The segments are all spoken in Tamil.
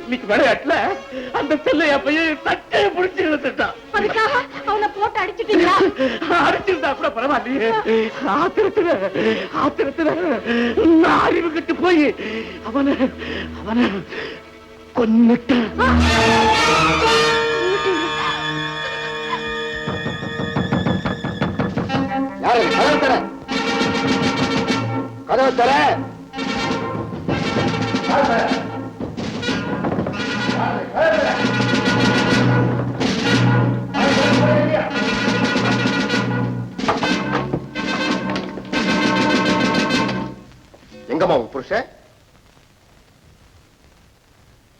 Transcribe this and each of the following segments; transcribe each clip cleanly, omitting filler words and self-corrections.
இன்னைக்கு விளையாட்டுல அந்த செல்லையா பையன் சட்டையை பிடிச்சி இழுத்துட்டான். அதுக்காக அவனை போட்டு அடிச்சிட்டீங்களா? அடிச்சிருந்தா கூட பரவாயில்லையே. ஆத்திரத்துல நான் அறிவு கட்டு போய் அவனை கொன்னுட்டேன். கதவை தர. எங்கம்மா உங்க புருஷன்?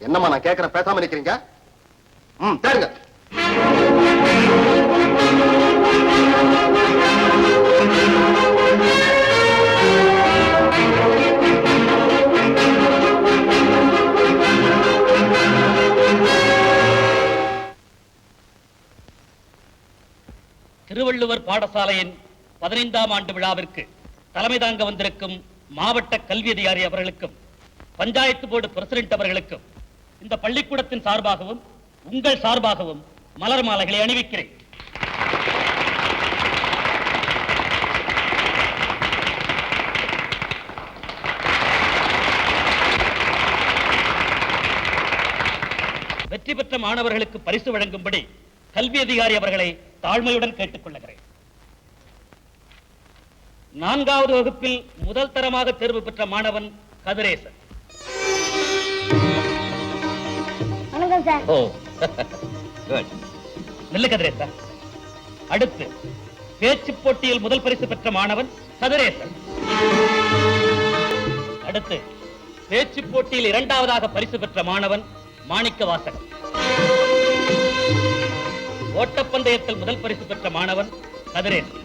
என்னம்மா நான் கேட்கிறேன், பேசாம நிக்கிறீங்க? தேடுங்க. திருவள்ளுவர் பாடசாலையின் 15ஆம் ஆண்டு விழாவிற்கு தலைமை தாங்க வந்திருக்கும் மாவட்ட கல்வி அதிகாரி அவர்களுக்கும் பஞ்சாயத்து போர்டு பிரசிடென்ட் அவர்களுக்கும் இந்த பள்ளிக்கூடத்தின் சார்பாகவும் உங்கள் சார்பாகவும் மலர் மாலைகளை அணிவிக்கிறேன். வெற்றி பெற்ற மாணவர்களுக்கு பரிசு வழங்கும்படி கல்வி அதிகாரி அவர்களை தாழ்மையுடன் கேட்டுக் கொள்கிறேன். 4வது வகுப்பில் முதல் தரமாக தேர்வு பெற்ற மாணவன் கதிரேசன். நல்ல கதிரேசன். அடுத்து பேச்சு போட்டியில் முதல் பரிசு பெற்ற மாணவன் கதிரேசன். அடுத்து பேச்சு போட்டியில் 2வதாக பரிசு பெற்ற மாணவன் மாணிக்க வாசகன். ஓட்டப்பந்தயத்தில் முதல் பரிசு பெற்ற மாணவன் கதிரேசன்.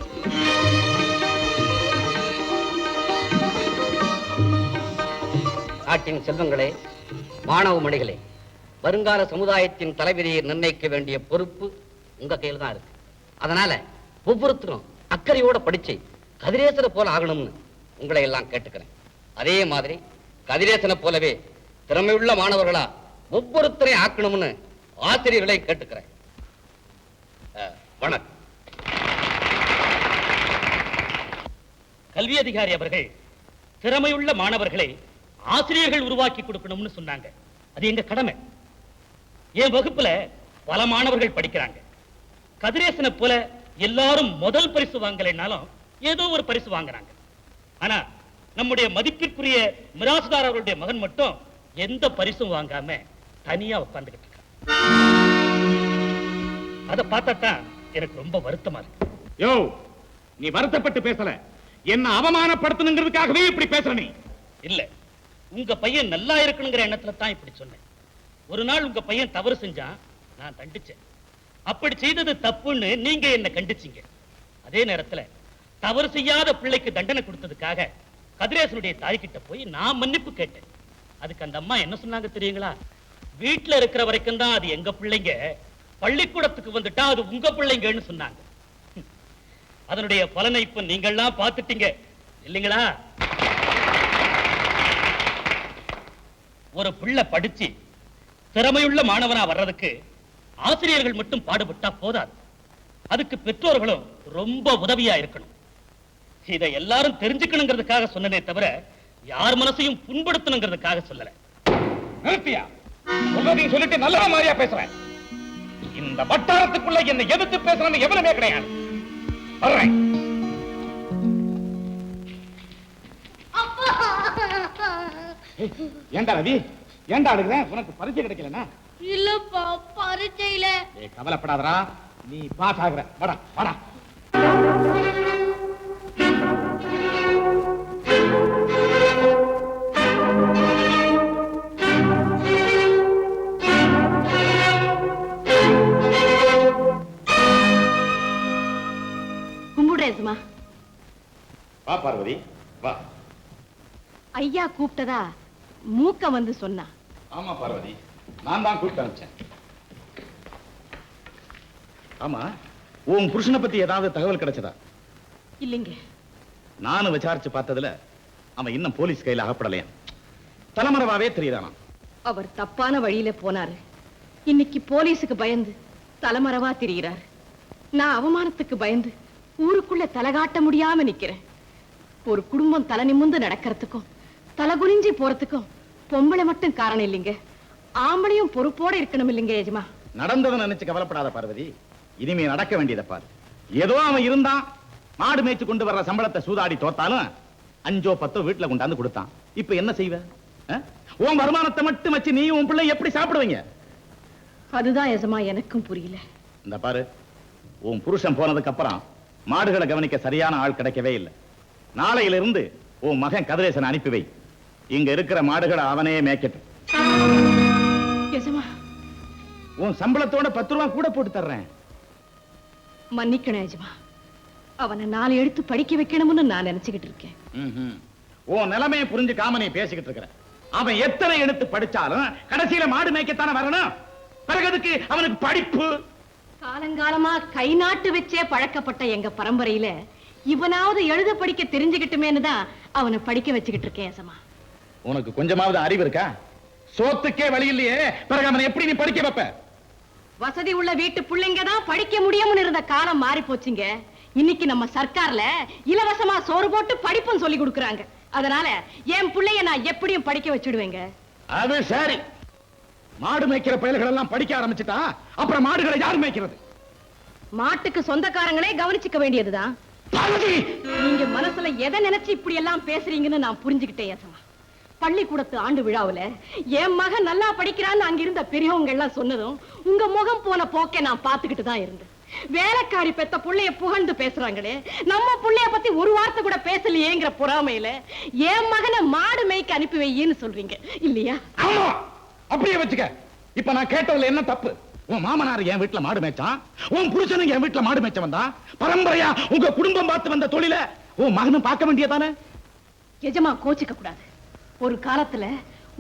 நாட்டின் செல்வங்களே, மாணவ மணிகளே, வருங்கால சமுதாயத்தின் தலைவிதியை நிர்ணயிக்க வேண்டிய பொறுப்பு உங்க கையில் தான் இருக்கு. அதனால ஒவ்வொருத்தரும் அக்கறையோட படிச்சு கதிரேசனை போல ஆகணும்னு உங்களை எல்லாம் கேட்டுக்கிறேன். அதே மாதிரி கதிரேசனை போலவே திறமையுள்ள மாணவர்களா ஒவ்வொருத்தரையும் ஆக்கணும்னு ஆசிரியர்களை கேட்டுக்கிறேன். வணக்கம். கல்வி அதிகாரி அவர்கள் திறமையுள்ள மாணவர்களை ஆசிரியர்கள் உருவாக்கி கொடுக்கணும்னு சொன்னாங்க. அது எங்க கடமை. என் வகுப்புல பல மாணவர்கள் படிக்கிறாங்க. கதிரேசனை போல எல்லாரும் முதல் பரிசு வாங்கலைன்னாலும் ஏதோ ஒரு பரிசு வாங்குறாங்க. ஆனா நம்முடைய மதிப்பிற்குரிய மிராசுதார் அவருடைய மகன் மட்டும் எந்த பரிசும் வாங்காம தனியா உட்கார்ந்துகிட்டு இருக்கான். அதை பார்த்தாதான் எனக்கு ரொம்ப வருத்தமா இருக்கு. யோ, நீ வருத்தப்பட்டு பேசல, என்ன அவமானப்படுத்தணுங்கிறதுக்காகவே இப்படி பேசுற நீ? இல்ல, உங்க பையன் நல்லா இருக்கணுங்கிற எண்ணத்துல தான் இப்படி சொன்னேன். ஒரு நாள் உங்க பையன் தவறு செஞ்சான், நான் தண்டிச்சேன். அப்படி செய்தது தப்புன்னு நீங்க என்ன கண்டிச்சீங்க. அதே நேரத்துல தவறு செய்யாத பிள்ளைக்கு தண்டனை கொடுத்ததுக்காக கதிரேசனுடைய தாய்கிட்ட போய் நான் மன்னிப்பு கேட்டேன். அதுக்கு அந்த அம்மா என்ன சொன்னாங்க தெரியுங்களா? வீட்டுல இருக்கிற வரைக்கும் தான் அது எங்க பிள்ளைங்க, பள்ளிக்கூடத்துக்கு வந்துட்டா அது உங்க பிள்ளைங்கன்னு சொன்னாங்க. அதனுடைய பலனை இப்ப நீங்கள்லாம் பார்த்துட்டீங்க இல்லைங்களா? ஒரு பிள்ளை படிச்சு திறமையுள்ள மாணவனா வர்றதுக்கு ஆசிரியர்கள் மட்டும் பாடுபட்டா போதாது, அதுக்கு பெற்றோர்களும் ரொம்ப உதவியா இருக்கணும். இதை எல்லாரும் தெரிஞ்சுக்கணுங்கிறதுக்காக சொன்னனே தவிர யார் மனசையும் புண்படுத்தணுங்கிறதுக்காக சொல்லல. நிறுத்தியா? சொல்றதையும் சொல்லிட்டு நல்ல மாதிரியா பேசுறேன். இந்த வட்டாரத்துக்குள்ள என்னை எதிர்த்து பேசுறேன்னு எவனுமே கிடையாது. வர்றேன். ஏண்டா ரவி, ஏண்டா அழுகுற? உனக்கு பரிச்சை கிடைக்கலனா? இல்லப்பா, பரிச்சையில. கவலைப்படாதடா, நீ பாஸ் ஆகுற. வாடா வாடா. கும்பிடுறேன். வா பார்வதி, வா. ஐயா கூப்பிட்டதா மூக்க வந்து சொன்னா. ஆமா பார்வதி, நான் தான் கூப்பிட்டு அனுப்பிச்சேன். ஆமா, உன் புருஷனை பத்தி ஏதாவது தகவல் கிடைச்சதா? இல்லைங்க. நானும் விசாரிச்சு பார்த்ததுல அவன் இன்னும் போலீஸ் கையில அகப்படலையா. தலைமறைவாவே தெரியுதானா? அவர் தப்பான வழியில போனாரு. இன்னைக்கு போலீஸுக்கு பயந்து தலைமறைவா திரிகிறார். நான் அவமானத்துக்கு பயந்து ஊருக்குள்ள தலகாட்ட முடியாம நிக்கிறேன். ஒரு குடும்பம் தலை நிமிர்ந்து நடக்கிறதுக்கும் தலை குனிஞ்சி போறதுக்கும் பொம்பளை மட்டும் காரணம் இல்லைங்க, ஆம்பளையும் பொறுப்போட இருக்கணும் இல்லைங்க எஜமா. நடந்ததை நினைச்சு கவலைப்படாத பார்வதி, இனிமே நடக்க வேண்டியதை பாரு. ஏதோ அவன் இருந்தான், மாடு மேய்ச்சு கொண்டு வர்ற சம்பளத்தை சூதாடி தோத்தாலும் 5 10 வீட்டுல கொண்டாந்து கொடுத்தான். இப்ப என்ன செய்வ? உன் வருமானத்தை மட்டும் வச்சு நீ உன் பிள்ளை எப்படி சாப்பிடுவீங்க? அதுதான் எஜமா எனக்கும் புரியல. இந்த பாரு, உன் புருஷன் போனதுக்கு அப்புறம் மாடுகளை கவனிக்க சரியான ஆள் கிடைக்கவே இல்லை. நாளையில இருந்து உன் மகன் கதிரேசன் அனுப்பி வை. இங்க இருக்கிற மாடுகளை அவனே மேய்க்கட்டும். எஜமா, உன் சம்பளத்தோட 10 ரூபாய் கூட போட்டு தர்றேன். மன்னிக்கணும் எஜமா, அவனை 4 எழுத்து படிக்க வைக்கணும்னு நான் நினைச்சுக்கிட்டு இருக்கேன். உன் நிலைமையை புரிஞ்சுக்காம நீ பேசிக்கிட்டு இருக்கிற. அவன் எத்தனை எடுத்து படிச்சாலும் கடைசியில மாடு மேய்க்கத்தானே வரணும். பிறகு அதுக்கு அவனுக்கு படிப்பு. காலங்காலமா கை நாட்டு வச்சே பழக்கப்பட்ட எங்க பரம்பரையில இவனாவது எழுத படிக்க தெரிஞ்சுக்கிட்டுமேனு தான் அவனை படிக்க வச்சுக்கிட்டு இருக்கேன் எசமா. உனக்கு கொஞ்சமாவது அறிவு இருக்கா? சோத்துக்கே வழி இல்லையே, பிறகு அவனை எப்படி நீ படிக்க வைப்ப? வசதி உள்ள வீட்டு பிள்ளைங்க தான் படிக்க முடியும்னு இருந்த காலம் மாறி போச்சுங்க. இன்னைக்கு நம்ம சர்க்கார்ல இலவசமா சோறு போட்டு படிப்பும் சொல்லி கொடுக்கறாங்க. அதனால என் பிள்ளைய நான் எப்படியும் படிக்க வச்சுடுவேங்க. அது சரி. மாடு மேய்க்கிற பயல்கள் எல்லாம் படிக்க ஆரம்பிச்சுட்டா அப்புறம் மாடுகளை யார் மேய்க்கிறது? மாட்டுக்கு சொந்தக்காரங்களே கவனிச்சுக்க வேண்டியதுதான். நீங்க மனசுல எதை நினைச்சு இப்படி எல்லாம் பேசுறீங்கன்னு நான் புரிஞ்சுக்கிட்டேன் ஏசமா. பள்ளிக்கூடத்து ஆண்டு விழாவுல என் மகன் நல்லா படிக்கிறான்னு அங்க இருந்த பெரியவங்க எல்லாம் சொன்னதும் உங்க முகம் போன போக்கே நான் பாத்துக்கிட்டு தான் இருந்தேன். வேலைக்காரி பெத்த புள்ளைய புகழ்ந்து பேசுறாங்களே, நம்ம புள்ளைய பத்தி ஒரு வார்த்தை கூட பேசலையேங்கிற பொறாமையில என் மகனை மாடு மேய்க்க அனுப்பி வையின்னு சொல்றீங்க இல்லையா? ஆமா, அப்படியே வச்சுக்க. இப்ப நான் கேட்டதுல என்ன தப்பு? உன் மாமனார் என் வீட்டுல மாடு மேய்ச்சான், உன் புருஷனும் என் வீட்டுல மாடு மேய்ச்ச வந்தான். பரம்பரையா உங்க குடும்பம் பார்த்து வந்த தொழில உன் மகனும் பார்க்க வேண்டியதானே? எஜமா கோச்சிக்க கூடாது. ஒரு காலத்துல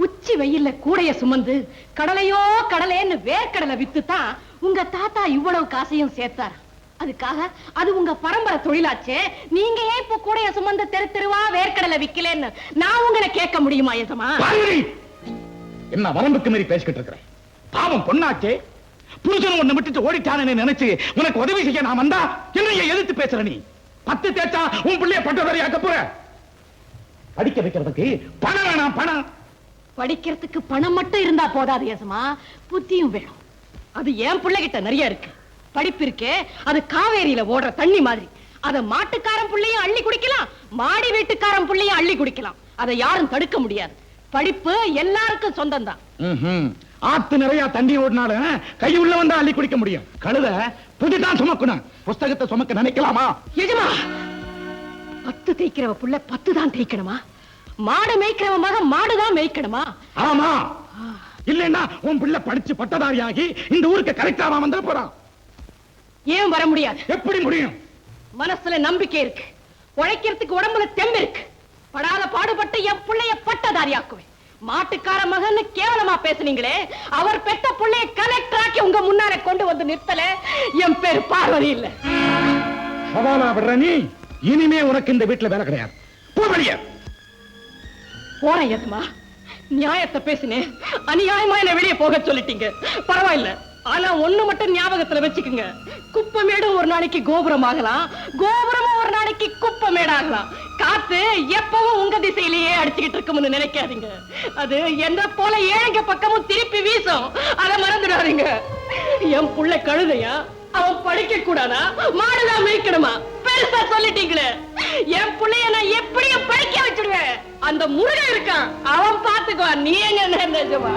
உச்சி வெயில்ல கூடைய சுமந்து கடலையோ கடலேன்னு வேர்க்கடலை வித்துதான் உங்க தாத்தா இவ்வளவு காசையும் சேர்த்தார். அதுக்காக அது உங்க பரம்பரை தொழிலாச்சே. நீங்க ஏன் இப்ப கூடைய சுமந்து தெரு தெருவா வேர்க்கடலை விக்கலன்னு நான் உங்களை கேட்க முடியுமா எஜமா? என்ன வரம்புக்கு மீறி பேசிக்கிட்டு இருக்கிறேன்? பாவம் பொண்ணாச்சே, புருஷன் உன்னை விட்டுட்டு ஓடிட்டானே நினைச்சு உனக்கு உதவி செய்ய நான் வந்தா என்னைய எதிர்த்து பேசுற நீ? 10 தேச்சா உன் பிள்ளைய பட்டதாரி ஆக்க போற. படிக்க வைக்கிறதுக்கு பணம் வேணாம், பணம். படிக்கிறதுக்கு பணம் மட்டும் இருந்தா போதாது ஏசமா, புத்தியும் வேணும். அது என் பிள்ளைகிட்ட நிறைய இருக்கு. படிப்பு இருக்கே, அது காவேரியில ஓடுற தண்ணி மாதிரி. அத மாட்டுக்காரன் புள்ளையும் அள்ளி குடிக்கலாம், மாடி வீட்டுக்காரன் புள்ளையும் அள்ளி குடிக்கலாம். அதை யாரும் தடுக்க முடியாது. படிப்பு எல்லாருக்கும் சொந்தம் தான். ஆத்து நிறைய தண்ணி ஓடினாலும் கை உள்ள வந்தா அள்ளி குடிக்க முடியும். கழுத புதிதான் சுமக்கணும், புஸ்தகத்தை சுமக்க நினைக்கலாமா? எஜமா, 10 தேய்க்கிறவ புள்ள 10 தான் தேய்க்கணுமா? மாடு மேய்க்கிறவ மகன் மாடுதான் மேய்க்கணுமா? ஆமா, இல்லன்னா உன் பிள்ளை படிச்சு பட்டதாரியாகி இந்த ஊருக்கு கரெக்டாவா வந்தா போறான். ஏன் வர முடியாது? எப்படி முடியும்? மனசுல நம்பிக்கை இருக்கு, உழைக்கிறதுக்கு உடம்புல தெம்பு இருக்கு. படாத பாடுபட்டு என் பிள்ளைய பட்டதாரியாக்குவேன். மாட்டுக்கார மகன்னு கேவலமா பேசுனீங்களே, அவர் பெத்த பிள்ளைய கலெக்டர் ஆக்கி உங்க முன்னால கொண்டு வந்து நிறுத்தல. என் பேர் பார்வதி இல்ல. சவாலா விடுற நீ? இனிமே உனக்கு இந்த வீட்டுல வேலை கிடையாது. போ வெளியே. போறேன் எதுமா, நியாயத்தை பேசினேன், அநியாயமா என்ன வெளியே போக சொல்லிட்டீங்க. பரவாயில்ல, ஆனா ஒண்ணு மட்டும் ஞாபகத்துல வச்சுக்குங்க. குப்பமேடும் ஒரு நாளைக்கு கோபுரம் ஆகலாம், கோபுரமும் ஒரு நாளைக்கு குப்பமேடாகலாம். காத்து எப்பவும் உங்க திசையிலேயே அடிச்சுக்கிட்டு இருக்கும்னு நினைக்காதீங்க. அது என்ன போல ஏழைங்க பக்கமும் திருப்பி வீசும். அதை மறந்துடாதீங்க. என் புள்ள கழுதையா? அவன் படிக்க கூடாதா? மாடுதான் மேய்க்கணுமா? பெருசா சொல்லிட்டீங்களே. என் புள்ளைய நான் எப்படியும் படிக்க வச்சிடுவேன். அந்த முருகன் இருக்கான், அவன் பாத்துக்குவான். நீ என்ன நிஜமா?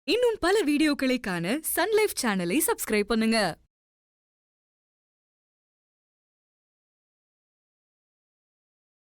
இன்னும் பல வீடியோக்களை காண சன் லைஃப் சேனலை சப்ஸ்கிரைப் பண்ணுங்க.